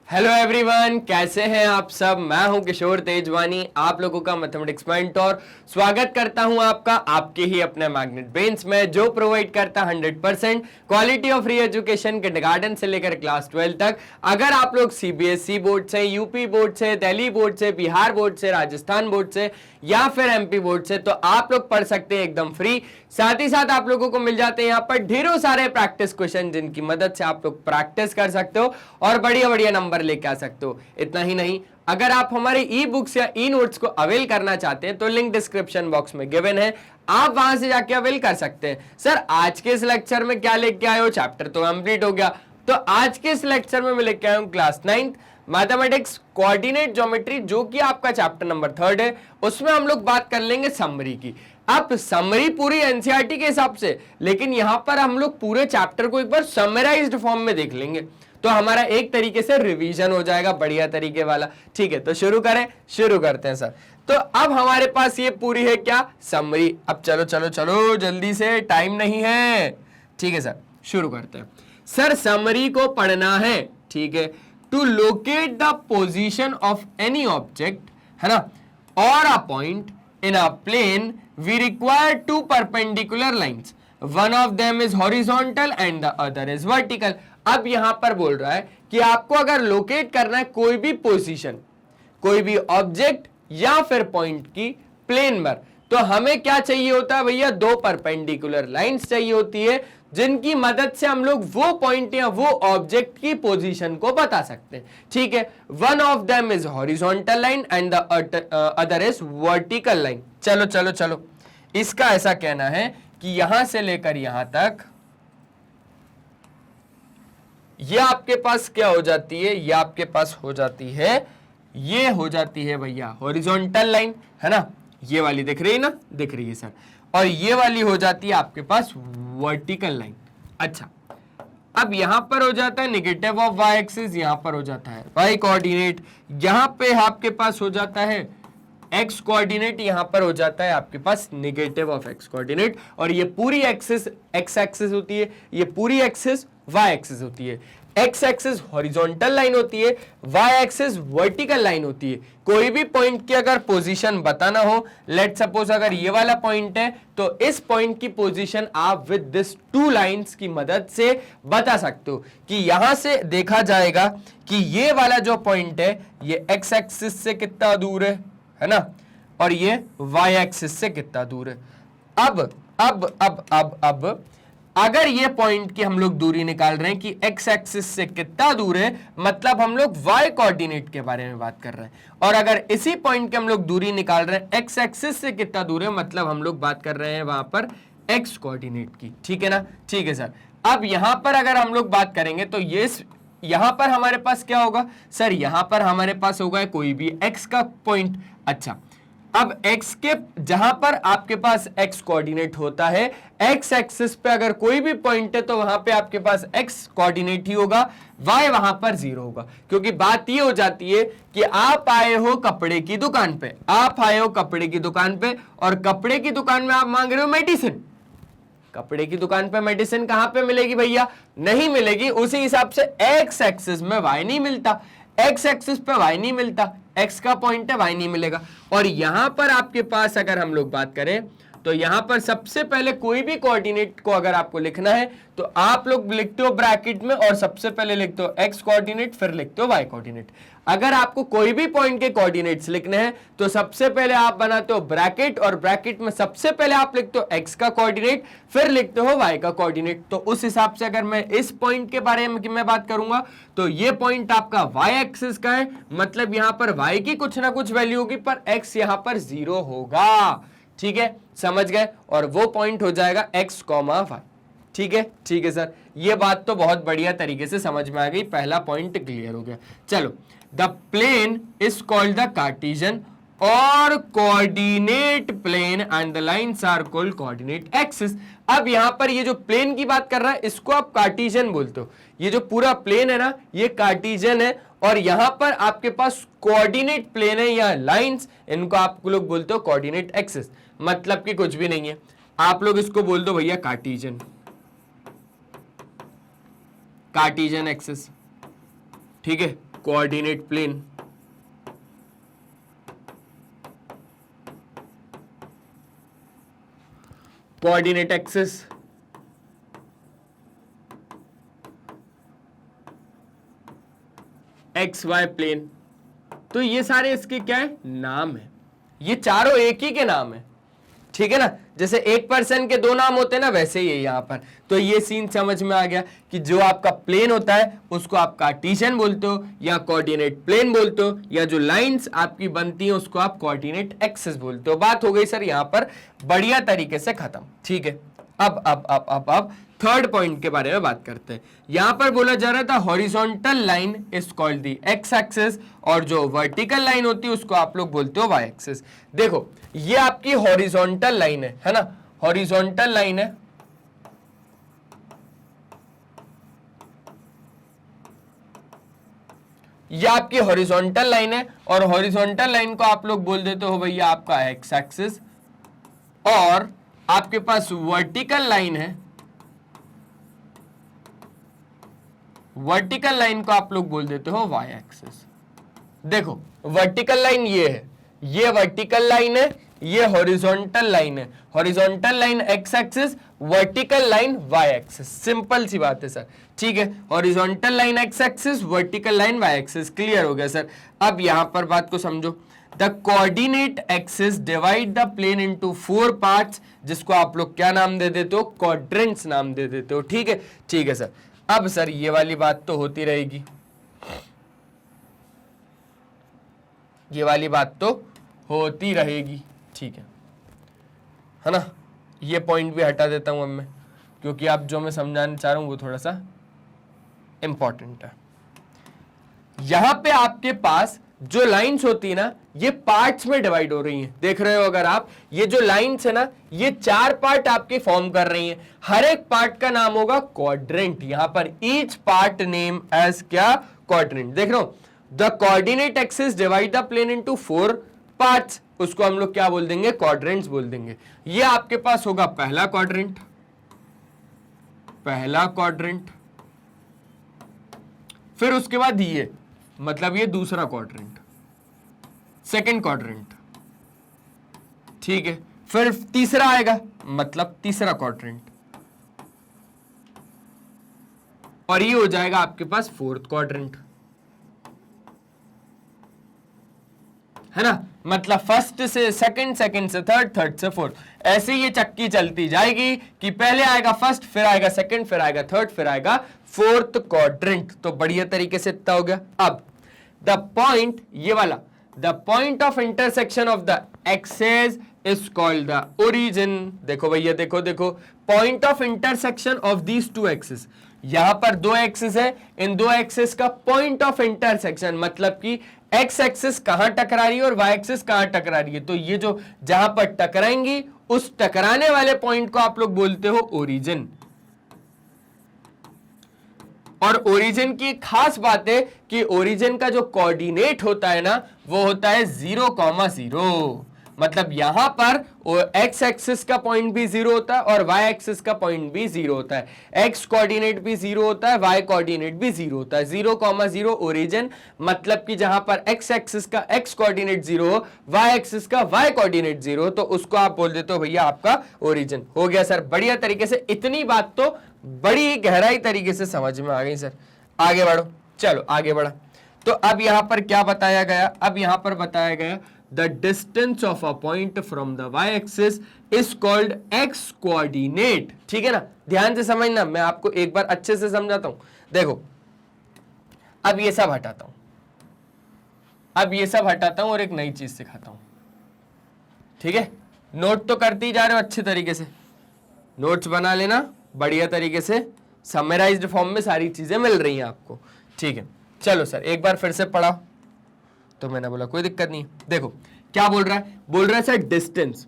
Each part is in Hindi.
हेलो एवरीवन, कैसे हैं आप सब। मैं हूं किशोर तेजवानी, आप लोगों का मैथमेटिक्स मेंटर। स्वागत करता हूं आपका आपके ही अपने मैग्नेट ब्रेन्स में, जो प्रोवाइड करता 100% quality of free education kindergarten से लेकर क्लास 12 तक। अगर आप लोग सीबीएसई बोर्ड से, यूपी बोर्ड से, दिल्ली बोर्ड से, बिहार बोर्ड से, राजस्थान बोर्ड से या फिर एमपी बोर्ड से, तो आप लोग पढ़ सकते हैं एकदम फ्री। साथ ही साथ आप लोगों को मिल जाते हैं यहाँ पर ढेरों सारे प्रैक्टिस क्वेश्चन, जिनकी मदद से आप लोग प्रैक्टिस कर सकते हो और बढ़िया बढ़िया नंबर लेके आ सकते हो। इतना ही नहीं, अगर आप हमारे ई बुक्स या ई नोट्स को अवेल करना चाहते हैं तो लिंक डिस्क्रिप्शन बॉक्स में गिवन है, आप वहां से जाके अवेल कर सकते हैं। सर आज के इस लेक्चर में क्या लेके आए हो? चैप्टर तो कंप्लीट हो गया, तो आज के इस लेक्चर में मैं लेके आया हूं क्लास 9 मैथमेटिक्स कोऑर्डिनेट ज्योमेट्री, जो कि आपका चैप्टर नंबर 3 है। उसमें हम लोग बात कर लेंगे समरी की। अब समरी पूरी एनसीईआरटी के हिसाब से, लेकिन यहां पर हम लोग पूरे चैप्टर को एक बार समराइज्ड फॉर्म में देख लेंगे, तो हमारा एक तरीके से रिवीजन हो जाएगा बढ़िया तरीके वाला। ठीक है, तो शुरू करते हैं सर। तो अब हमारे पास ये पूरी है क्या, समरी। अब चलो चलो चलो जल्दी से, टाइम नहीं है। ठीक है सर, शुरू करते हैं। सर समरी को पढ़ना है, ठीक है। To locate the position of any object, है ना, और a point in a plane we require two perpendicular lines, one of them is horizontal and the other is vertical। अब यहां पर बोल रहा है कि आपको अगर लोकेट करना है कोई भी पोजीशन, कोई भी ऑब्जेक्ट या फिर पॉइंट की प्लेन पर, तो हमें क्या चाहिए होता है भैया? दो परपेंडिकुलर लाइंस चाहिए होती है, जिनकी मदद से हम लोग वो पॉइंट या वो ऑब्जेक्ट की पोजीशन को बता सकते हैं। ठीक है, one of them is horizontal line and the other is vertical line. चलो चलो चलो, इसका ऐसा कहना है कि यहां से लेकर यहां तक ये आपके पास क्या हो जाती है? ये आपके पास हो जाती है, ये हो जाती है भैया हॉरिजॉन्टल लाइन, है ना। ये वाली दिख रही है ना, दिख रही है सर। और ये वाली हो जाती है आपके पास वर्टिकल लाइन। अच्छा, अब यहां पर हो जाता है नेगेटिव ऑफ वाई एक्सिस, यहां पर हो जाता है वाई कोऑर्डिनेट, यहां पे आपके पास हो जाता है एक्स कोऑर्डिनेट, यहां पर हो जाता है आपके पास नेगेटिव ऑफ एक्स कोऑर्डिनेट। और ये पूरी एक्सिस एक्स एक्सिस होती है, ये पूरी एक्सिस वाई एक्सिस होती है। एक्स एक्सिस हॉरिजॉन्टल लाइन होती है, वाई एक्सिस वर्टिकल लाइन होती है। कोई भी पॉइंट की अगर पोजीशन बताना हो, लेट सपोज अगर ये वाला पॉइंट है, तो इस पॉइंट की पोजीशन आप विद दिस टू लाइंस की मदद से बता सकते हो कि यहां से देखा जाएगा कि ये वाला जो पॉइंट है ये एक्स एक्सिस से कितना दूर है ना, और ये वाई एक्सिस से कितना दूर है। अब अगर ये पॉइंट की हम लोग दूरी निकाल रहे हैं कि एक्स एक्सिस से कितना दूर है, मतलब हम लोग वाई कोऑर्डिनेट के बारे में बात कर रहे हैं। और अगर इसी पॉइंट की हम लोग दूरी निकाल रहे हैं एक्स एक्सिस से कितना दूर है, मतलब हम लोग बात कर रहे हैं वहां पर एक्स कोऑर्डिनेट की। ठीक है ना, ठीक है सर। अब यहां पर अगर हम लोग बात करेंगे तो ये यहां पर हमारे पास क्या होगा सर? यहां पर हमारे पास होगा कोई भी एक्स का पॉइंट। अच्छा, अब x के जहां पर आपके पास x कोऑर्डिनेट होता है, x एक्सिस पे अगर कोई भी पॉइंट है तो वहां पे आपके पास x कोऑर्डिनेट ही होगा, y वहां पर 0 होगा। क्योंकि बात ये हो जाती है कि आप आए हो कपड़े की दुकान पे, आप आए हो कपड़े की दुकान पे, और कपड़े की दुकान में आप मांग रहे हो मेडिसिन। कपड़े की दुकान पे मेडिसिन कहां पे मिलेगी भैया? नहीं मिलेगी। उसी हिसाब से x एक्सिस में y नहीं मिलता, एक्स एक्सिस पे वाई नहीं मिलता, एक्स का पॉइंट है वाई नहीं मिलेगा। और यहां पर आपके पास अगर हम लोग बात करें तो यहां पर सबसे पहले कोई भी कोऑर्डिनेट को अगर आपको लिखना है तो आप लोग लिखते हो ब्रैकेट में, और सबसे पहले लिखते हो एक्स कोऑर्डिनेट, फिर लिखते हो वाई कोऑर्डिनेट। अगर आपको कोई भी पॉइंट के कोऑर्डिनेट्स लिखने हैं तो सबसे पहले आप बनाते हो ब्रैकेट, और ब्रैकेट में सबसे पहले आप लिखते हो एक्स का कोऑर्डिनेट, फिर लिखते हो वाई का कोऑर्डिनेट। तो उस हिसाब से अगर मैं इस पॉइंट के बारे में मैं बात करूंगा तो ये पॉइंट आपका वाई एक्सिस का है, मतलब यहां पर वाई की कुछ ना कुछ वैल्यू होगी, पर एक्स यहां पर 0 होगा। ठीक है, समझ गए? और वो पॉइंट हो जाएगा एक्स कॉमा वाई। ठीक है, ठीक है सर, ये बात तो बहुत बढ़िया तरीके से समझ में आ गई, पहला पॉइंट क्लियर हो गया। चलो, the plane is called the Cartesian और coordinate plane and the lines are called coordinate axis. अब यहां पर ये जो प्लेन की बात कर रहा है इसको आप कार्टेशियन बोलते हो। ये जो पूरा प्लेन है ना, ये कार्टेशियन है, और यहां पर आपके पास कोऑर्डिनेट प्लेन है या लाइंस, इनको आप लोग बोलते हो कोऑर्डिनेट एक्सिस। मतलब कि कुछ भी नहीं है, आप लोग इसको बोल दो भैया कार्टेशियन, कार्टेशियन एक्सिस। ठीक है, coordinate plane, coordinate axis, X Y plane. तो ये सारे इसके क्या है, नाम है, ये चारों एक ही के नाम है, ठीक है ना। जैसे एक पर्सन के दो नाम होते हैं ना, वैसे ही है यहां पर। तो ये सीन समझ में आ गया कि जो आपका प्लेन होता है उसको आप कार्टेशियन बोलते हो या कोऑर्डिनेट प्लेन बोलते हो, या जो लाइंस आपकी बनती हैं उसको आप कोऑर्डिनेट एक्सिस बोलते हो। बात हो गई सर यहां पर बढ़िया तरीके से खत्म, ठीक है। अब थर्ड पॉइंट के बारे में बात करते हैं। यहां पर बोला जा रहा था horizontal line is called the x axis, और जो वर्टिकल लाइन होती है उसको आप लोग बोलते हो वाई एक्सिस। देखो ये आपकी हॉरिजॉन्टल लाइन है ना, हॉरिजॉन्टल लाइन है, ये आपकी हॉरिजॉन्टल लाइन है, और हॉरिजॉन्टल लाइन को आप लोग बोल देते हो भैया आपका एक्स एक्सिस, और आपके पास वर्टिकल लाइन है, वर्टिकल लाइन को आप लोग बोल देते हो वाई एक्सिस। देखो वर्टिकल लाइन ये है, ये वर्टिकल लाइन है, ये हॉरिजॉन्टल लाइन है, horizontal line X axis, vertical line Y axis. Simple सी बात है सर, ठीक है। Horizontal line X axis, vertical line Y axis, clear हो गया सर। अब यहां पर बात को समझो, the coordinate axis divide the plane into 4 parts, जिसको आप लोग क्या नाम दे देते हो, क्वाड्रेंट्स नाम दे देते हो, ठीक है, ठीक है सर। अब सर ये वाली बात तो होती रहेगी, ये वाली बात तो होती रहेगी, ठीक है ना। ये पॉइंट भी हटा देता हूं अब मैं, क्योंकि आप जो मैं समझाना चाह रहा हूं वो थोड़ा सा इंपॉर्टेंट है। यहां पे आपके पास जो लाइंस होती है ना, ये पार्ट्स में डिवाइड हो रही हैं। देख रहे हो अगर आप, ये जो लाइंस है ना, ये 4 पार्ट आपके फॉर्म कर रही हैं। हर एक पार्ट का नाम होगा क्वाड्रेंट। यहां पर ईच पार्ट नेम एज क्या, क्वाड्रेंट। देख रहे हो, the coordinate axis divide the plane into 4 parts, उसको हम लोग क्या बोल देंगे, क्वाड्रेंट्स बोल देंगे। ये आपके पास होगा पहला क्वाड्रेंट, पहला क्वाड्रेंट, फिर उसके बाद ये, मतलब ये दूसरा क्वाड्रेंट, सेकंड क्वाड्रेंट, ठीक है। फिर तीसरा आएगा, मतलब तीसरा क्वाड्रेंट, और ये हो जाएगा आपके पास फोर्थ क्वाड्रेंट, है ना। मतलब फर्स्ट से सेकंड, सेकंड से थर्ड, थर्ड से फोर्थ, ऐसे ये चक्की चलती जाएगी कि पहले आएगा फर्स्ट, फिर आएगा सेकंड, फिर आएगा थर्ड, फिर आएगा फोर्थ क्वाड्रेंट। तो बढ़िया तरीके से इतना हो गया। अब द पॉइंट, ये वाला, the point of intersection of the axes is called the origin. देखो भैया, देखो देखो, point of intersection of these two axis. यहां पर दो एक्सिस है, इन दो एक्सिस का पॉइंट ऑफ इंटरसेक्शन, मतलब कि एक्स एक्सिस कहां टकरा रही है और वाई एक्सिस कहां टकरा रही है। तो ये जो जहां पर टकराएंगी, उस टकराने वाले पॉइंट को आप लोग बोलते हो ओरिजिन। और ओरिजिन की खास बात है कि ओरिजिन का जो कोऑर्डिनेट होता है ना, वो होता है 0,0। मतलब यहां पर एक्स एक्सिस का पॉइंट भी 0 होता है और वाई एक्सिस का पॉइंट भी 0 होता है। एक्स कोऑर्डिनेट भी 0 होता है, वाई कोऑर्डिनेट भी 0 होता है। 0,0 ओरिजिन, मतलब कि जहां पर एक्स एक्सिस का एक्स कोऑर्डिनेट 0 हो, वाई एक्सिस का वाई कोऑर्डिनेट 0 हो, तो उसको आप बोल देते हो भैया आपका ओरिजिन। हो गया सर, बढ़िया तरीके से। इतनी बात तो बड़ी गहराई तरीके से समझ में आ गई सर। आगे बढ़ो, चलो आगे बढ़ा। तो अब यहां पर क्या बताया गया, अब यहां पर बताया गया the distance of a point from the y-axis is called x coordinate। ठीक है ना, ध्यान से समझना, मैं आपको एक बार अच्छे से समझाता हूं। देखो अब ये सब हटाता हूं, अब ये सब हटाता हूं और एक नई चीज सिखाता हूं, ठीक है। नोट तो करते ही जा रहे हो अच्छे तरीके से, नोट्स बना लेना बढ़िया तरीके से, समराइज्ड फॉर्म में सारी चीजें मिल रही हैं आपको, ठीक है। चलो सर एक बार फिर से पढ़ाओ। तो मैंने बोला कोई दिक्कत नहीं। देखो क्या बोल रहा है, बोल रहा है sir distance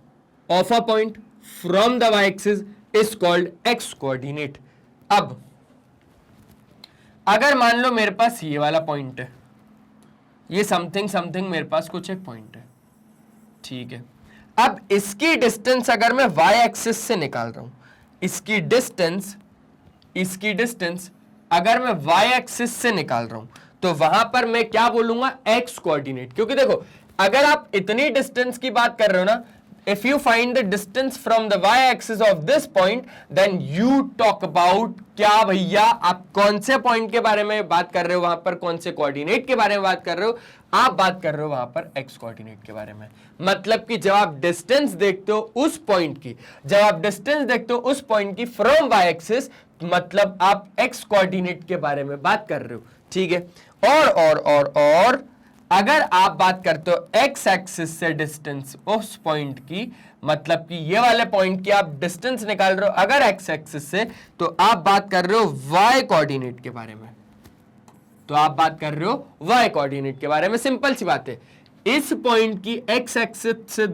of a point from the Y axis is called X coordinate. अब अगर मान लो मेरे पास ये वाला पॉइंट है, ये समथिंग समथिंग मेरे पास कुछ एक पॉइंट है, ठीक है। अब इसकी डिस्टेंस अगर मैं वाई एक्सिस से निकाल रहा हूं, इसकी डिस्टेंस अगर मैं वाई एक्सिस से निकाल रहा हूं, तो वहां पर मैं क्या बोलूंगा, एक्स कोऑर्डिनेट। क्योंकि देखो अगर आप इतनी डिस्टेंस की बात कर रहे हो ना, if you find the distance from the y-axis of this point, then you talk about क्या भैया, आप कौन से पॉइंट के बारे में बात कर रहे हो, वहां पर कौन से कोऑर्डिनेट के बारे में बात कर रहे हो, आप बात कर रहे हो वहां पर x कोऑर्डिनेट के बारे में। मतलब कि जब आप डिस्टेंस देखते हो उस पॉइंट की, जब आप डिस्टेंस देखते हो उस पॉइंट की फ्रॉम y एक्सिस, मतलब आप x कोऑर्डिनेट के बारे में बात कर रहे हो, ठीक है। और अगर आप बात करते हो x एक्सिस से डिस्टेंस उस पॉइंट की, मतलब कि ये वाले पॉइंट की आप डिस्टेंस निकाल रहे हो अगर x एक्सिस से, तो आप बात कर रहे हो y कोऑर्डिनेट के बारे में, तो आप बात कर रहे हो y कोऑर्डिनेट के बारे में। सिंपल सी बात है, इस पॉइंट की x एक्सिस से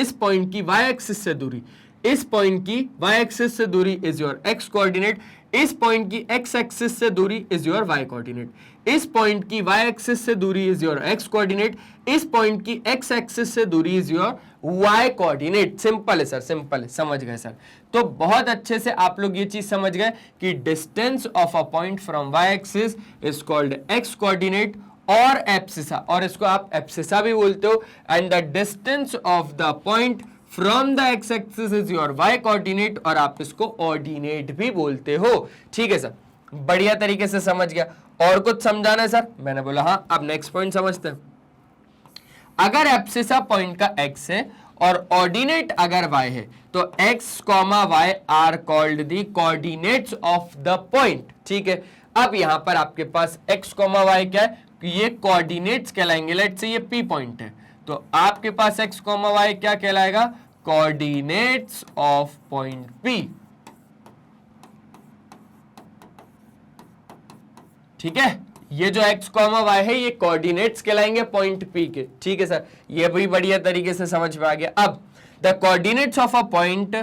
इस पॉइंट की y एक्सिस से दूरी, इस पॉइंट की y एक्सिस से दूरी इज योर x कोऑर्डिनेट, इस पॉइंट की x एक्सिस से दूरी इज योर y कोऑर्डिनेट, इस पॉइंट की y एक्सिस से दूरी इज योर x कोऑर्डिनेट, इस पॉइंट की x एक्सिस से दूरी is your y coordinate. Simple है सर, सिंपल है, समझ गए सर। तो बहुत अच्छे से आप लोग ये चीज समझ गए कि distance of a point from y axis is called x coordinate और एब्सिसा, और इसको आप एब्सिसा भी बोलते हो। And the distance of the point from the x axis is your y coordinate, और आप इसको ऑर्डिनेट भी बोलते हो, ठीक है सर। बढ़िया तरीके से समझ गया। और कुछ समझाना है सर? मैंने बोला हाँ। अब नेक्स्ट पॉइंट समझते हैं। अगर एब्सिसा पॉइंट का x है और ऑर्डिनेट अगर y है, तो x, y are called the coordinates of the point, ठीक है। अब यहां पर आपके पास x, y क्या है, ये कोऑर्डिनेट्स कहलाएंगे। लेट्स से ये P पॉइंट है, तो आपके पास x, y क्या कहलाएगा, कोऑर्डिनेट्स ऑफ पॉइंट P, ठीक है। ये जो x, y है ये कोऑर्डिनेट्स कहलाएंगे पॉइंट P के, ठीक है सर। ये भी बढ़िया तरीके से समझ में आ गया। अब the coordinates of a point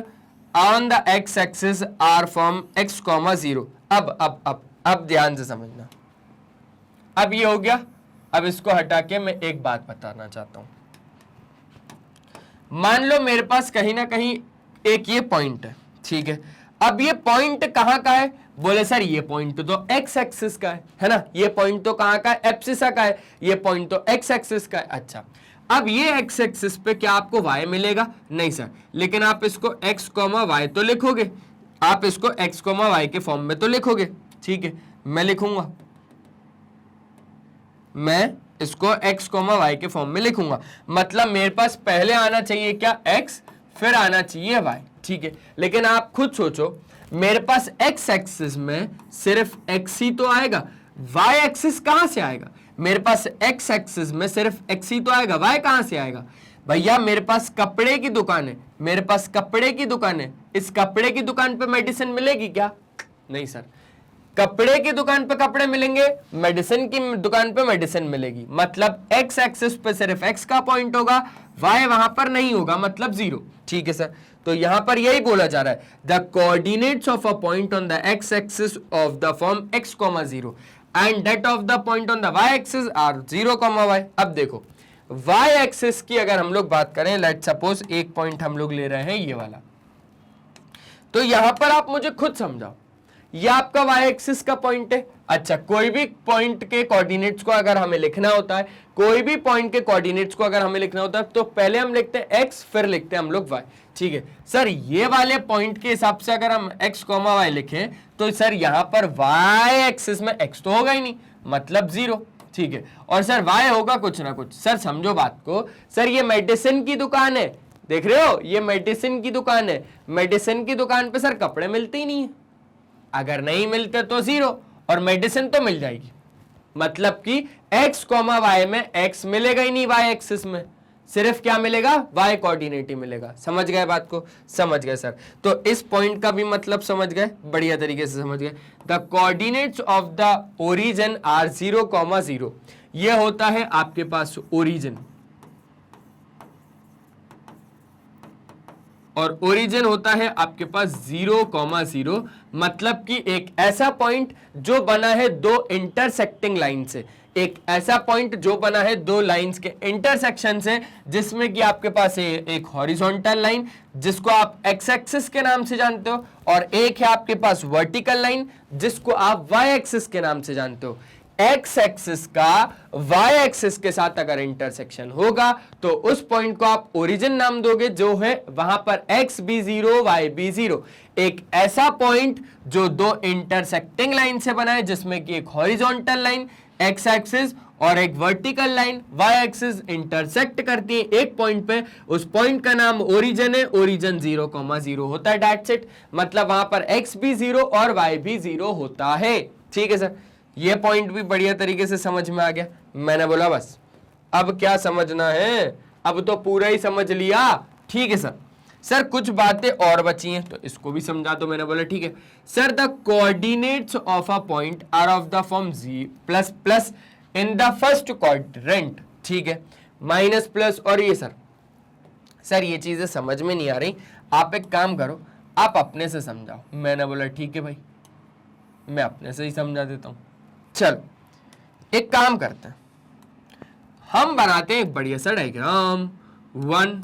on the x axis are from x, 0। अब ध्यान से समझना। अब ये हो गया। अब इसको हटा के मैं एक बात बताना चाहता हूं। मान लो मेरे पास कहीं ना कहीं एक ये पॉइंट है, ठीक है। अब ये पॉइंट कहां का है, बोले सर ये पॉइंट तो x एक्सिस का है ना, ये पॉइंट तो कहां का है, एब्सिसा का है, ये पॉइंट तो x एक्सिस का है। अच्छा, अब ये x एक्सिस पे क्या आपको y मिलेगा? नहीं सर, लेकिन आप इसको x, y तो लिखोगे, आप इसको x, y के फॉर्म में तो लिखोगे, ठीक है। मैं लिखूंगा, मैं इसको x, y के फॉर्म में लिखूंगा। मतलब मेरे पास पहले आना चाहिए क्या, x, फिर आना चाहिए y, ठीक है। लेकिन आप खुद सोचो, मेरे पास x एक्सिस में सिर्फ x ही तो आएगा, y एक्सिस कहां से आएगा? मेरे पास x एक्सिस में सिर्फ x ही तो आएगा, y कहां से आएगा? भैया मेरे पास कपड़े की दुकान है, मेरे पास कपड़े की दुकान है, इस कपड़े की दुकान पे मेडिसिन मिलेगी क्या? नहीं सर। कपड़े की दुकान पे कपड़े मिलेंगे, मेडिसिन की दुकान पे मेडिसिन मिलेगी। मतलब x एक्सिस पे सिर्फ x का पॉइंट होगा, y वहां पर नहीं होगा, मतलब 0, ठीक है सर। तो यहां पर यही बोला जा रहा है, the coordinates of a point on the x axis of the form x, 0 and that of the point on the y axis are 0, y। अब देखो y एक्सिस की अगर हम लोग बात करें, लेट सपोज एक पॉइंट हम लोग ले रहे हैं ये वाला, तो यहां पर आप मुझे खुद समझाओ, ये आपका y एक्सिस का पॉइंट है। अच्छा, कोई भी पॉइंट के कोऑर्डिनेट्स को अगर हमें लिखना होता है, कोई भी पॉइंट के कोऑर्डिनेट्स को अगर हमें लिखना होता है, तो पहले हम लिखते हैं x, फिर लिखते हैं हम लोग y, ठीक है सर। ये वाले पॉइंट के हिसाब से अगर हम x, y लिखें, तो सर यहां पर y एक्सिस में x तो होगा ही नहीं, मतलब 0, ठीक है। और सर y होगा कुछ ना कुछ। सर समझो बात को, सर ये मेडिसिन की दुकान है, देख रहे हो, ये मेडिसिन की दुकान है। मेडिसिन की दुकान पे सर कपड़े मिलते ही नहीं है, अगर नहीं मिलते तो 0, और मेडिसिन तो मिल जाएगी। मतलब कि x, y में x मिलेगा ही नहीं, y एक्सिस में सिर्फ क्या मिलेगा, y कोऑर्डिनेट ही मिलेगा। समझ गए बात को? समझ गए सर। तो इस पॉइंट का भी मतलब समझ गए, बढ़िया तरीके से समझ गए। The coordinates of the origin are 0, 0। ये होता है आपके पास ओरिजिन, और ओरिजिन होता है आपके पास 0, 0। मतलब कि एक ऐसा पॉइंट जो बना है दो इंटरसेक्टिंग लाइन से, एक ऐसा पॉइंट जो बना है दो लाइंस के इंटरसेक्शन से, जिसमें कि आपके पास एक हॉरिजॉन्टल लाइन जिसको आप x एक्सिस के नाम से जानते हो, और एक है आपके पास वर्टिकल लाइन जिसको आप y एक्सिस के नाम से जानते हो। एक्स एक्सिस का वाई एक्सिस के साथ अगर इंटरसेक्शन होगा तो उस पॉइंट को आप ओरिजिन नाम दोगे, जो है वहां पर X be zero Y be zero, एक ऐसा पॉइंट जो दो इंटरसेक्टिंग लाइन से बना है, जिसमें कि एक हॉरिजॉन्टल लाइन एक्स एक्सिस और एक vertical line Y axis intersect करती है एक पॉइंट पे। उस पॉइंट का नाम ओरिजिन है, ओरिजिन 0,0 होता है, दैट्स इट। मतलब वहां पर एक्स भी 0 और वाई भी 0 होता है। ठीक है सर, ये पॉइंट भी बढ़िया तरीके से समझ में आ गया। मैंने बोला बस अब क्या समझना है, अब तो पूरा ही समझ लिया। ठीक है सर, सर कुछ बातें और बची हैं तो इसको भी समझा दो। मैंने बोला ठीक है sir, the coordinates of a point are of the form जी plus plus in the first quadrant. ठीक है, माइनस प्लस और ये सर ये चीजें समझ में नहीं आ रही, आप एक काम करो, आप अपने से समझाओ। मैंने बोला ठीक है भाई, मैं अपने से ही समझा देता हूं। चलो एक काम करते हैं, हम बनाते हैं एक बढ़िया सा डायग्राम। 1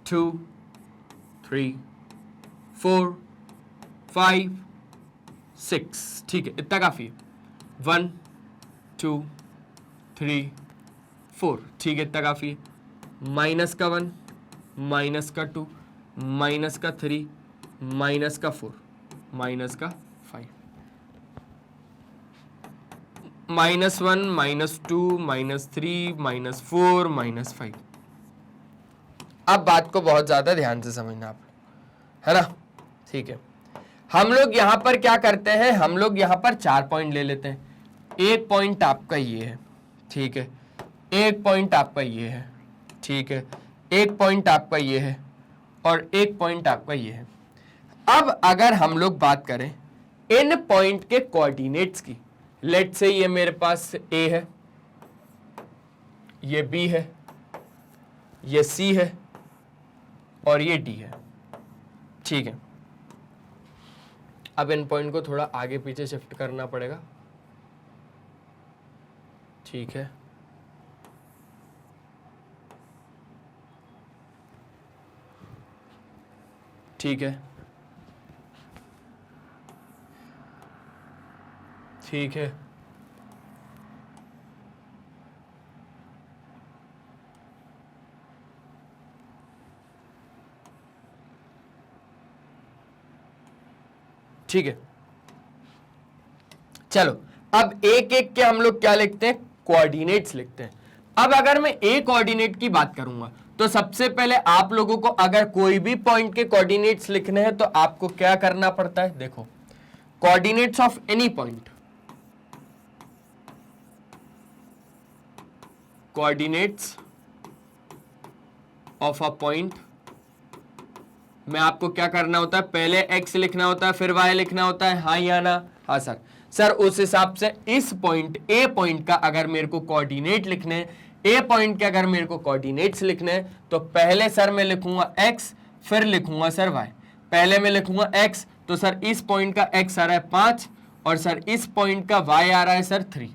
2 3 4 5 6। ठीक है, इतना काफी है। 1 2 3 4। ठीक है, इतना काफी है। माइनस का 1, माइनस का 2, माइनस का 3, माइनस का 4, माइनस का 5, -1, -2, -3, -4, -5। अब बात को बहुत ज्यादा ध्यान से समझना आप, है ना। ठीक है, हम लोग यहां पर क्या करते हैं, हम लोग यहां पर 4 पॉइंट ले लेते हैं। एक पॉइंट आपका ये है, ठीक है, एक पॉइंट आपका ये है, ठीक है, एक पॉइंट आपका ये है और एक पॉइंट आपका ये है। अब अगर हम लोग बात करें इन पॉइंट के कोऑर्डिनेट्स की, लेट से ये मेरे पास ए है, ये बी है, ये सी है और ये डी है। ठीक है, अब इन पॉइंट को थोड़ा आगे पीछे शिफ्ट करना पड़ेगा। ठीक है, ठीक है, ठीक है, ठीक है। चलो अब एक एक के हम लोग क्या लिखते हैं, कोऑर्डिनेट्स लिखते हैं। अब अगर मैं ए कोऑर्डिनेट की बात करूंगा तो सबसे पहले आप लोगों को अगर कोई भी पॉइंट के कोऑर्डिनेट्स लिखने हैं तो आपको क्या करना पड़ता है, देखो coordinates of any point, coordinates of a point में आपको क्या करना होता है, पहले x लिखना होता है, फिर y लिखना होता है, हाँ या ना। हाँ सर, सर उस हिसाब से इस पॉइंट ए पॉइंट का अगर मेरे को कोऑर्डिनेट लिखने हैं, ए पॉइंट के अगर मेरे को कोऑर्डिनेट्स लिखने हैं तो पहले सर मैं लिखूंगा x, फिर लिखूंगा सर y। पहले मैं लिखूंगा x तो सर इस पॉइंट का x आ रहा है 5 और सर इस पॉइंट का y आ रहा है सर 3।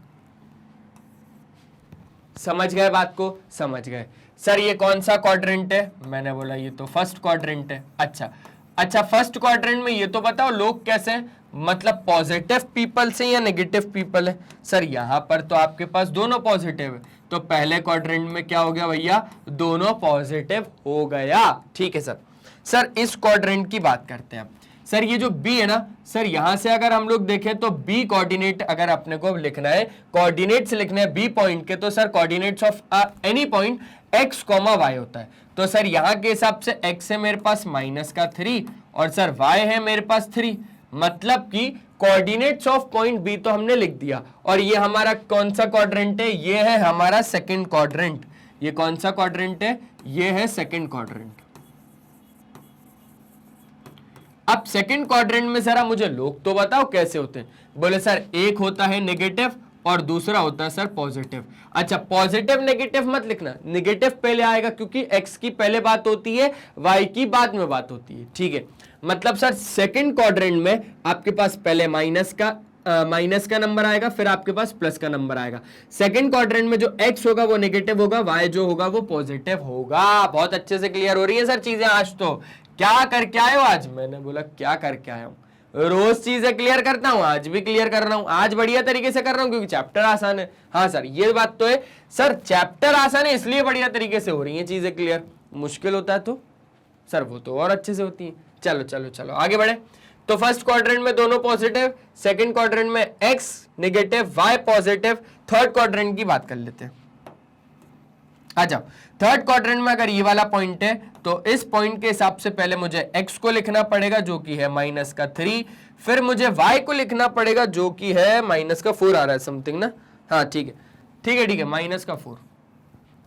समझ गए बात को, समझ गए। सर ये कौन सा क्वाड्रेंट है, मैंने बोला ये तो फर्स्ट क्वाड्रेंट है। अच्छा फर्स्ट क्वाड्रेंट में ये तो बताओ लोग कैसे हैं, मतलब पॉजिटिव पीपल से या नेगेटिव पीपल है। सर यहां पर तो आपके पास दोनों पॉजिटिव है, तो पहले क्वाड्रेंट में क्या हो गया भैया, दोनों पॉजिटिव हो गया। ठीक है सर, सर इस क्वाड्रेंट की बात करते हैं। सर ये जो B है ना, सर यहां से अगर हम लोग देखें तो B कोऑर्डिनेट अगर अपने को लिखना है, कोऑर्डिनेट्स लिखने हैं B पॉइंट के, तो sir coordinates of any point x, y होता है। तो सर यहां के हिसाब से x है मेरे पास -3 और सर y है मेरे पास 3, मतलब कि कोऑर्डिनेट्स ऑफ पॉइंट B तो हमने लिख दिया। और ये हमारा कौन सा क्वाड्रेंट है, ये है हमारा सेकंड क्वाड्रेंट। ये कौन सा क्वाड्रेंट है, ये है सेकंड क्वाड्रेंट। अब सेकंड क्वाड्रेंट में जरा मुझे लोग तो बताओ कैसे होते हैं। बोले सर एक होता है नेगेटिव और दूसरा होता है सर पॉजिटिव। अच्छा पॉजिटिव नेगेटिव मत लिखना, नेगेटिव पहले आएगा क्योंकि x की पहले बात होती है, y की बाद में बात होती है। ठीक है, मतलब सर सेकंड क्वाड्रेंट में आपके पास पहले माइनस का नंबर आएगा, फिर आपके पास प्लस का नंबर आएगा। सेकंड क्वाड्रेंट में जो x होगा वो नेगेटिव होगा, y जो होगा वो पॉजिटिव होगा। बहुत अच्छे से क्लियर हो रही है सर चीजें आज। तो क्या करके आए हो आज, मैंने बोला क्या करके आया हूं, रोज चीजें क्लियर करता हूं, आज भी क्लियर कर रहा हूं, आज बढ़िया तरीके से कर रहा हूं क्योंकि चैप्टर आसान है। हाँ सर ये बात तो है सर, चैप्टर आसान है इसलिए बढ़िया तरीके से हो रही है चीजें क्लियर, मुश्किल होता है तो सर वो तो और अच्छे से होती है। चलो चलो चलो आगे बढ़े। तो फर्स्ट क्वाड्रेंट में दोनों पॉजिटिव, सेकंड क्वाड्रेंट में x negative y positive, third quadrant की बात कर लेते हैं। आ जाओ, थर्ड क्वाड्रेंट में अगर ये वाला पॉइंट है तो इस पॉइंट के हिसाब से पहले मुझे x को लिखना पड़ेगा जो कि है -3, फिर मुझे y को लिखना पड़ेगा जो कि है -4 आ रहा है समथिंग ना। हाँ ठीक है ठीक है ठीक है,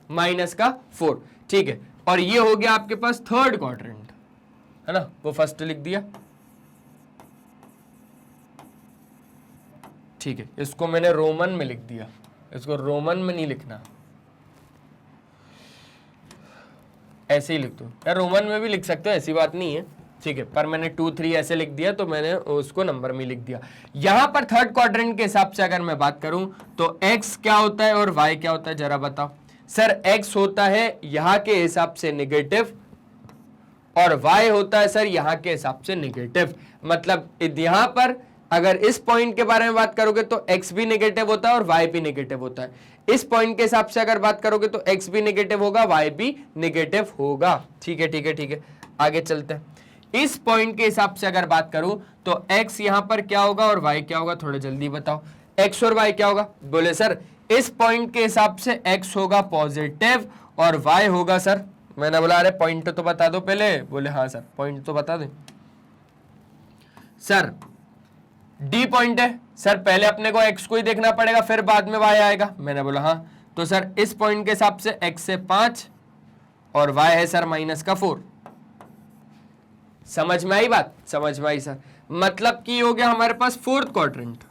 -4 ठीक है। और ये हो गया आपके पास थर्ड क्वाड्रेंट है ना, वो फर्स्ट लिख दिया ठीक है। इसको मैंने रोमन में लिख दिया, इसको रोमन में नहीं लिखना, ऐसे ही लिख दो यार, रोमन में भी लिख सकते हो ऐसी बात नहीं है ठीक है, पर मैंने 2 3 ऐसे लिख दिया तो मैंने उसको नंबर में लिख दिया। यहां पर थर्ड क्वाड्रेंट के हिसाब से अगर मैं बात करूं तो x क्या होता है और y क्या होता है जरा बताओ। सर x होता है यहां के हिसाब से नेगेटिव और y होता है सर यहां के हिसाब से नेगेटिव। मतलब यहां पर अगर इस पॉइंट के बारे में बात करोगे तो x भी नेगेटिव होता है और y भी नेगेटिव होता है। इस पॉइंट के हिसाब से अगर बात करोगे तो x भी नेगेटिव होगा, y भी नेगेटिव होगा। ठीक है ठीक है ठीक है, आगे चलते हैं। इस पॉइंट के हिसाब से अगर बात करूं तो x यहां पर क्या होगा और y क्या होगा, थोड़ा जल्दी बताओ। x और y क्या होगा, बोले सर इस पॉइंट के हिसाब से x होगा पॉजिटिव और y होगा सर, मैंने बोला अरे पॉइंट तो बता दो पहले, बोले हाँ सर पॉइंट तो बता दे। सर डी पॉइंट है सर, पहले अपने को x को ही देखना पड़ेगा फिर बाद में y आएगा, मैंने बोला हाँ। तो सर इस पॉइंट के हिसाब से x से 5 और y है सर -4। समझ में आई बात, समझ में आई सर। मतलब कि हो गया हमारे पास फोर्थ क्वाड्रेंट।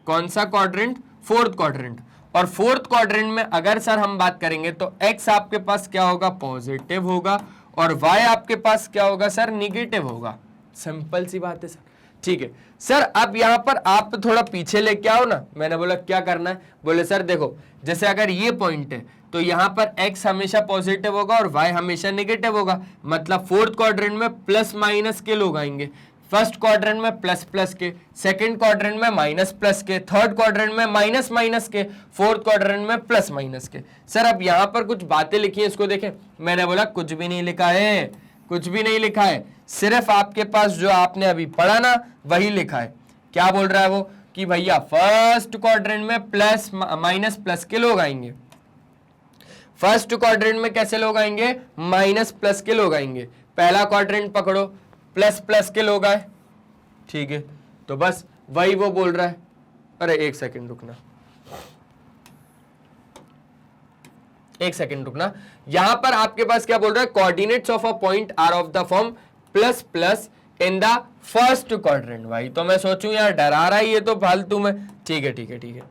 कौन सा क्वाड्रेंट, फोर्थ क्वाड्रेंट। और फोर्थ क्वाड्रेंट में अगर सर हम बात करेंगे तो x आपके पास क्या होगा, पॉजिटिव होगा और y आपके पास क्या होगा सर, निगेटिव होगा। सिंपल सी बात है सर। ठीक है सर, अब यहां पर आप थोड़ा पीछे लेके आओ ना, मैंने बोला क्या करना है, बोले सर देखो जैसे अगर ये पॉइंट है तो यहां पर x हमेशा पॉजिटिव होगा और y हमेशा नेगेटिव होगा। मतलब फोर्थ क्वाड्रेंट में प्लस माइनस के लोग आएंगे, फर्स्ट क्वाड्रेंट में प्लस प्लस के, सेकंड क्वाड्रेंट में माइनस प्लस के, थर्ड क्वाड्रेंट में माइनस माइनस के, फोर्थ क्वाड्रेंट में प्लस माइनस के। सर अब यहां पर कुछ बातें लिखी है, इसको देखें। मैंने बोला कुछ भी नहीं लिखा है, कुछ भी नहीं लिखा है, सिर्फ आपके पास जो आपने अभी पढ़ा ना वही लिखा है। क्या बोल रहा है वो कि भैया फर्स्ट क्वाड्रेंट में प्लस माइनस प्लस के लोग आएंगे, फर्स्ट क्वाड्रेंट में कैसे लोग आएंगे, माइनस प्लस के लोग आएंगे। पहला क्वाड्रेंट पकड़ो, प्लस प्लस के लोग आए, ठीक है। तो बस वही वो बोल रहा है। अरे एक सेकंड रुकना, एक सेकंड रुकना। यहां पर आपके पास क्या बोल रहा है, coordinates of a point are of the form plus plus in the first quadrant. भाई तो मैं सोचूं यार डरा रहा है ये तो फालतू में। ठीक है ठीक है ठीक है,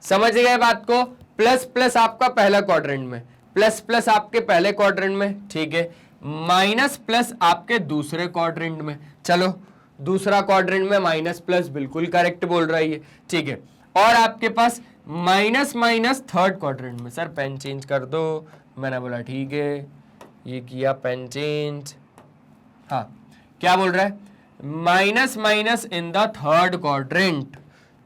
समझ गए बात को। प्लस प्लस आपका पहला क्वाड्रेंट में, प्लस प्लस आपके पहले क्वाड्रेंट में, ठीक है। माइनस प्लस आपके दूसरे क्वाड्रेंट में। चलो दूसरा क्वाड्रेंट में माइनस प्लस, बिल्कुल करेक्ट बोल रहा है ये, ठीक है। और आपके पास माइनस माइनस थर्ड क्वाड्रेंट में। सर पेन चेंज कर दो, मैंने बोला ठीक है, ये किया पेन चेंज। हाँ क्या बोल रहा है, minus minus in the third quadrant,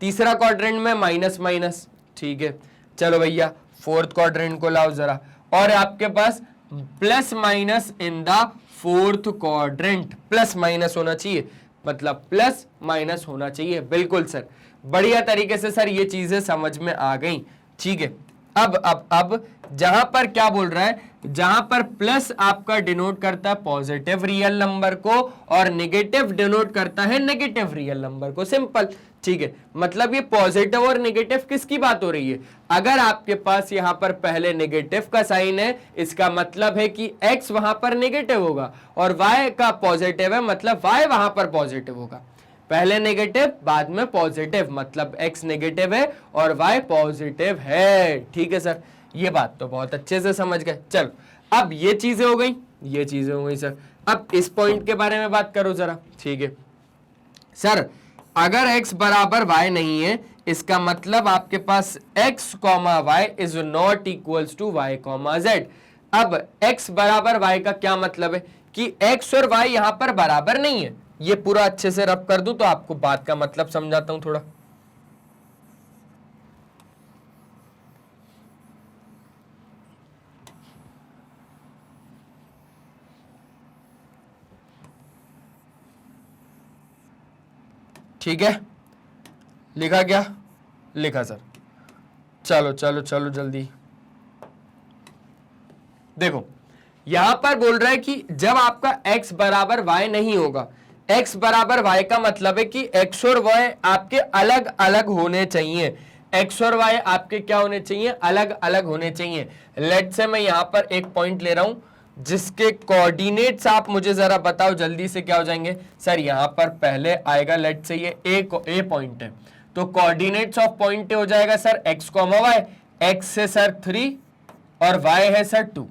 तीसरा क्वाड्रेंट में माइनस माइनस, ठीक है। चलो भैया फोर्थ क्वाड्रेंट को लाओ जरा, और आपके पास plus minus in the fourth quadrant, plus minus होना चाहिए, मतलब प्लस माइनस होना चाहिए। बिल्कुल सर, बढ़िया तरीके से सर ये चीजें समझ में आ गई, ठीक है। अब जहां पर क्या बोल रहा है, जहां पर प्लस आपका डिनोट करता है पॉजिटिव रियल नंबर को और नेगेटिव डिनोट करता है नेगेटिव रियल नंबर को, सिंपल, ठीक है। मतलब ये पॉजिटिव और नेगेटिव किसकी बात हो रही है, अगर आपके पास यहां पर पहले नेगेटिव का साइन है, इसका मतलब है कि x वहां पर नेगेटिव होगा और y का पॉजिटिव है, मतलब y वहां पर पॉजिटिव होगा। पहले नेगेटिव बाद में पॉजिटिव, मतलब x नेगेटिव है और y पॉजिटिव है, ठीक है सर। ये बात तो बहुत अच्छे से समझ गए। चलो अब ये चीजें हो गई, ये चीजें हो गई सर। अब इस पॉइंट के बारे में बात करो जरा, ठीक है सर। अगर x बराबर y नहीं है, इसका मतलब आपके पास x comma y is not equals to y comma z। अब x बराबर y का क्या मतलब है, कि x और y यहां पर बराबर नहीं है। ये पूरा अच्छे से रब कर दूं तो आपको बात का मतलब समझाता हूं थोड़ा। ठीक है, लिखा क्या? लिखा सर। चलो चलो चलो जल्दी देखो, यहां पर बोल रहा है कि जब आपका x बराबर y नहीं होगा, x बराबर y का मतलब है कि x और y आपके अलग अलग होने चाहिए। x और y आपके क्या होने चाहिए? अलग अलग होने चाहिए। लेट से मैं यहां पर एक पॉइंट ले रहा हूं जिसके कोऑर्डिनेट्स आप मुझे जरा बताओ जल्दी से क्या हो जाएंगे। सर यहां पर पहले आएगा, लेट से ये ए पॉइंट है, तो कोऑर्डिनेट्स ऑफ पॉइंट हो जाएगा सर x, y। x से सर 3 और y है सर 2।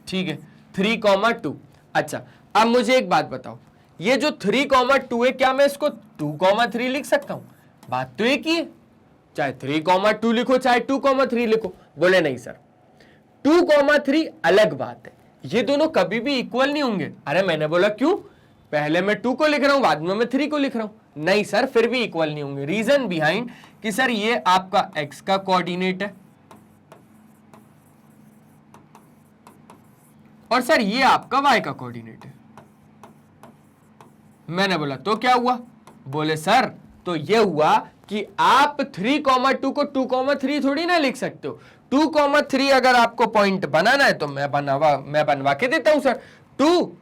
ठीक है, 3, 2। अच्छा, अब मुझे एक बात बताओ, ये जो 3, 2 है, क्या मैं इसको 2, 3 लिख सकता हूं? बात तो एक ही है, चाहे 3, 2 लिखो चाहे 2, 3 लिखो। बोले नहीं सर, 2, 3 अलग बात है, ये दोनों कभी भी इक्वल नहीं होंगे। अरे मैंने बोला क्यों? पहले मैं 2 को लिख रहा हूं, बाद में मैं 3 को लिख रहा हूं। नहीं सर, फिर भी इक्वल नहीं होंगे। रीजन बिहाइंड कि सर ये आपका x का कोऑर्डिनेट है और सर ये आपका y का कोऑर्डिनेट है। मैंने बोला तो क्या हुआ? बोले सर तो ये हुआ कि आप 3, 2 को 2, 3 थोड़ी ना लिख सकते हो। 2, 3 अगर आपको पॉइंट बनाना है तो मैं बनवा के देता हूं सर। 2,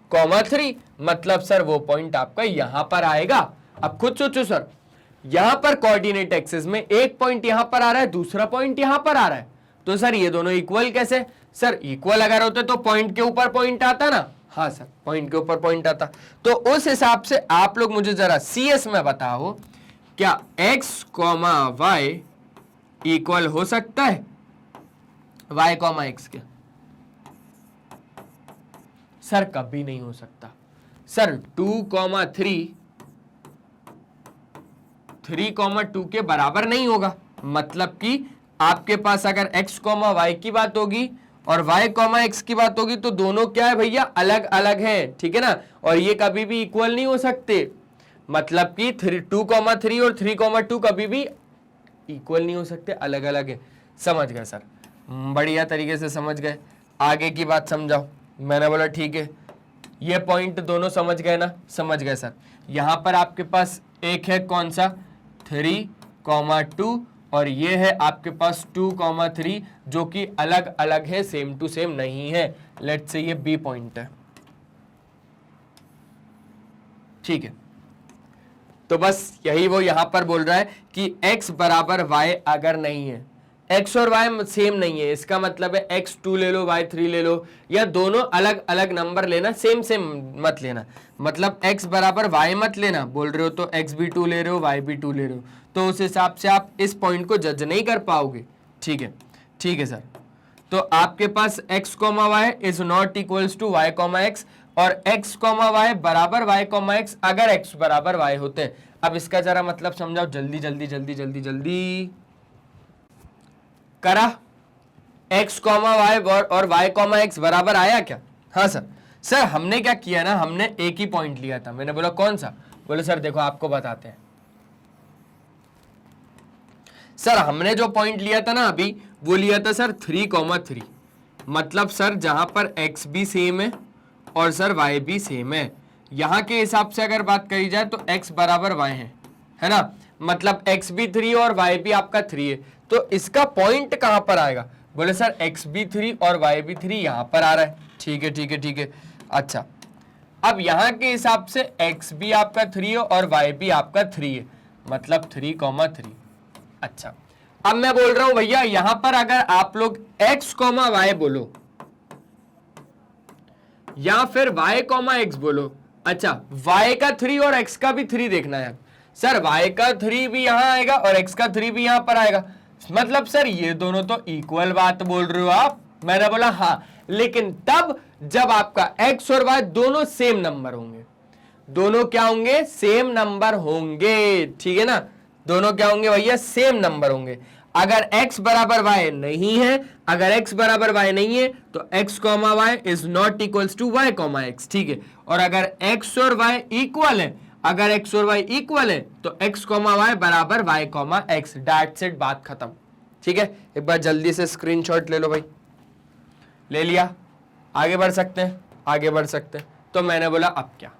3 मतलब सर वो पॉइंट आपका यहां पर आएगा। अब खुद सोचो सर, यहां पर कोऑर्डिनेट एक्सिस में एक पॉइंट यहां पर आ रहा है, दूसरा पॉइंट यहां पर आ रहा है, तो सर ये दोनों इक्वल कैसे? सर इक्वल अगर होते तो पॉइंट के ऊपर पॉइंट आता ना। हाँ सर, पॉइंट के ऊपर पॉइंट आता। तो उस हिसाब से आप लोग मुझे जरा CS में बताओ, क्या x, y इक्वल हो सकता है y, x के? सर कभी नहीं हो सकता। सर 2, 3, 2 के बराबर नहीं होगा। मतलब कि आपके पास अगर x, y की बात होगी और y, x की बात होगी तो दोनों क्या है भैया? अलग अलग हैं, ठीक है ना। और ये कभी भी इक्वल नहीं हो सकते। मतलब कि 2, 3 और 3, 2 कभी भी इक्वल नहीं हो सकते, अलग अलग है। समझ गए सर? बढ़िया तरीके से समझ गए। आगे की बात समझाओ। मैंने बोला ठीक है, ये पॉइंट दोनों समझ गए ना? समझ गए सर। यहां पर आपके पास एक है कौन सा? 3, 2 और ये है आपके पास 2, 3 जो कि अलग अलग है, सेम टू सेम नहीं है। लेट्स से ये बी पॉइंट है, ठीक है। तो बस यही वो यहां पर बोल रहा है कि x बराबर y अगर नहीं है, x और y सेम नहीं है, इसका मतलब है x2 ले लो y3 ले लो, या दोनों अलग अलग नंबर लेना, सेम सेम मत लेना। मतलब x बराबर y मत लेना, बोल रहे हो तो x भी 2 ले रहे हो, y भी 2 ले रहे हो, तो उस हिसाब से आप इस पॉइंट को जज नहीं कर पाओगे। ठीक है, ठीक है सर। तो आपके पास x, y is not equals to y, x और x, y बराबर y, x अगर x बराबर y होते हैं। अब इसका जरा मतलब समझाओ जल्दी जल्दी जल्दी जल्दी जल्दी। करा x, y और y, x बराबर आया क्या? हाँ सर। सर हमने क्या किया ना, हमने एक ही पॉइंट लिया था। मैंने बोला कौन सा? बोले सर देखो आपको बताते हैं। सर हमने जो पॉइंट लिया था ना अभी, वो लिया था सर 3, 3। मतलब सर जहां पर x भी सेम है और सर y भी सेम है, यहां के हिसाब से अगर बात करी जाए तो x बराबर y है ना। मतलब x भी 3 और y भी आपका 3 है, तो इसका पॉइंट कहां पर आएगा? बोले सर x भी 3 और y भी 3 यहां पर आ रहा है। ठीक है ठीक है ठीक है। अच्छा, अब यहां के हिसाब से x भी आपका 3 है और y भी आपका 3 है, मतलब 3, 3। अच्छा, अब मैं बोल रहा हूं भैया यहां पर अगर आप लोग x, y बोलो या फिर y, x बोलो। अच्छा, y का 3 और x का भी 3 देखना है। सर y का 3 भी यहां आएगा और x का 3 भी यहां पर आएगा, मतलब सर ये दोनों तो इक्वल बात बोल रहे हो आप। मैंने बोला हाँ, लेकिन तब जब आपका x और y दोनों सेम नंबर होंगे। दोनों क्या होंगे? सेम नंबर होंगे, ठीक है ना। दोनों क्या होंगे भैया? सेम नंबर होंगे। अगर x बराबर y नहीं है, अगर x बराबर y नहीं है तो x comma y is not equals to y comma x, ठीक है। और अगर x और y इक्वल है, अगर x और y इक्वल है तो x कॉमा y बराबर y comma x, that's it, बात खत्म, ठीक है। एक बार जल्दी से स्क्रीनशॉट ले लो भाई, ले लिया, आगे बढ़ सकते हैं, आगे बढ़ सकते हैं। तो मैंने बोला अब क्या,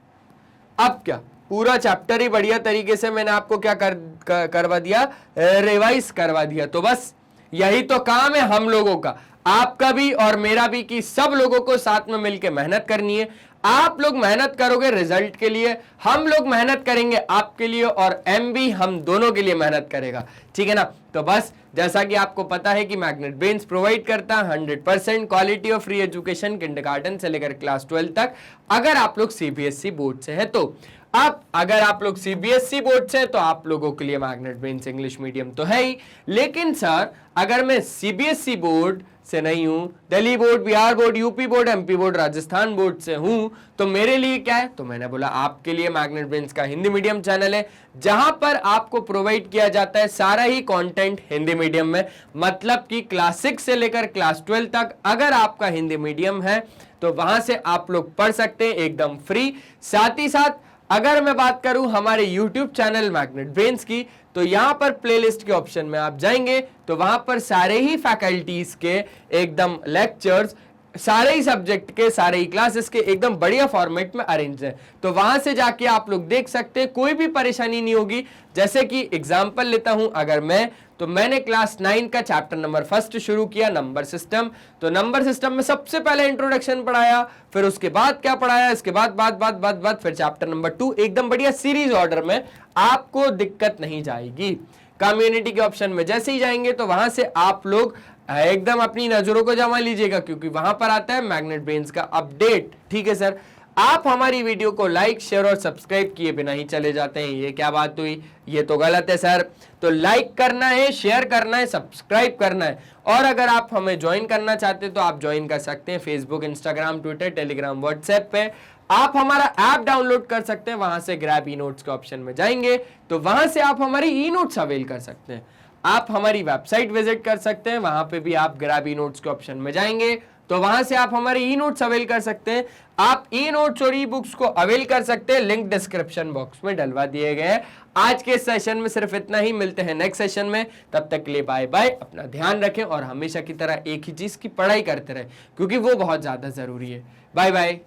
अब क्या, पूरा चैप्टर ही बढ़िया तरीके से मैंने आपको क्या करवा दिया, रिवाइज करवा दिया। तो बस यही तो काम है हम लोगों का, आपका भी और मेरा भी, कि सब लोगों को साथ में मिलकर मेहनत करनी है। आप लोग मेहनत करोगे रिजल्ट के लिए, हम लोग मेहनत करेंगे आपके लिए, और एम भी हम दोनों के लिए मेहनत करेगा, ठीक है ना। तो बस जैसा कि आपको पता है कि मैग्नेट ब्रेन्स प्रोवाइड करता है 100% quality of free education kindergarten से लेकर क्लास 12 तक, अगर आप लोग सीबीएसई बोर्ड से है तो। अब अगर आप लोग सीबीएसई बोर्ड से तो आप लोगों के लिए मैग्नेट ब्रेन्स इंग्लिश मीडियम तो है ही, लेकिन सर अगर मैं सीबीएसई बोर्ड से नहीं हूं, Delhi board, Bihar board, UP board, MP board, Rajasthan board से हूं, तो मेरे लिए क्या है, तो मैंने बोला आपके लिए मैग्नेट ब्रेन्स का हिंदी मीडियम चैनल है, जहां पर आपको प्रोवाइड किया जाता है सारा ही कंटेंट हिंदी मीडियम में। मतलब कि क्लास 6 से लेकर क्लास 12 तक अगर आपका हिंदी मीडियम है तो वहां से आप लोग पढ़ सकते हैं एकदम फ्री। साथ ही साथ अगर मैं बात करूं हमारे YouTube चैनल मैग्नेट ब्रेन्स की, तो यहां पर प्लेलिस्ट के ऑप्शन में आप जाएंगे तो वहां पर सारे ही फैकल्टीज के एकदम लेक्चर्स, सारे ही सब्जेक्ट के, सारे ही क्लासेस के एकदम बढ़िया फॉर्मेट में अरेंज है। तो वहां से जाके आप लोग देख सकते हैं, कोई भी परेशानी नहीं होगी। जैसे कि एग्जांपल लेता हूं अगर मैं, तो मैंने क्लास 9 का चैप्टर नंबर 1 शुरू किया, नंबर सिस्टम। तो नंबर सिस्टम में सबसे पहले इंट्रोडक्शन पढ़ाया, फिर उसके बाद क्या पढ़ाया, इसके बाद फिर चैप्टर नंबर 2, एकदम बढ़िया सीरीज ऑर्डर में, आपको दिक्कत नहीं जाएगी। कम्युनिटी के ऑप्शन में जैसे ही जाएंगे तो वहां से आप लोग एकदम अपनी नजरों को जमा लीजिएगा, क्योंकि वहां पर आता है मैग्नेट ब्रेन्स का अपडेट, ठीक है सर। आप हमारी वीडियो को लाइक, शेयर और सब्सक्राइब किए बिना ही चले जाते हैं, ये क्या बात हुई, ये तो गलत है सर। तो लाइक करना है, शेयर करना है, सब्सक्राइब करना है। और अगर आप हमें ज्वाइन करना चाहते हैं तो आप ज्वाइन कर सकते हैं Facebook, Instagram, Twitter, Telegram, WhatsApp पे। आप हमारा ऐप डाउनलोड कर सकते हैं, वहां से ग्रैब ई नोट्स के ऑप्शन में जाएंगे तो वहां से आप हमारी ई नोट्स अवेल कर सकते हैं। आप हमारी वेबसाइट विजिट कर सकते हैं, वहां पे भी आप ग्रैब ई नोट्स के ऑप्शन में जाएंगे तो वहां से आप हमारे ई नोट्स अवेल कर सकते हैं। आप ई नोट्स और ई बुक्स को अवेल कर सकते हैं, लिंक डिस्क्रिप्शन बॉक्स में डलवा दिए गए हैं। आज के सेशन में सिर्फ इतना ही, मिलते हैं नेक्स्ट सेशन में, तब तक के लिए बाय बाय। अपना ध्यान रखें और हमेशा की तरह एक ही चीज की पढ़ाई करते रहें, क्योंकि वो बहुत ज्यादा जरूरी है। Bye bye.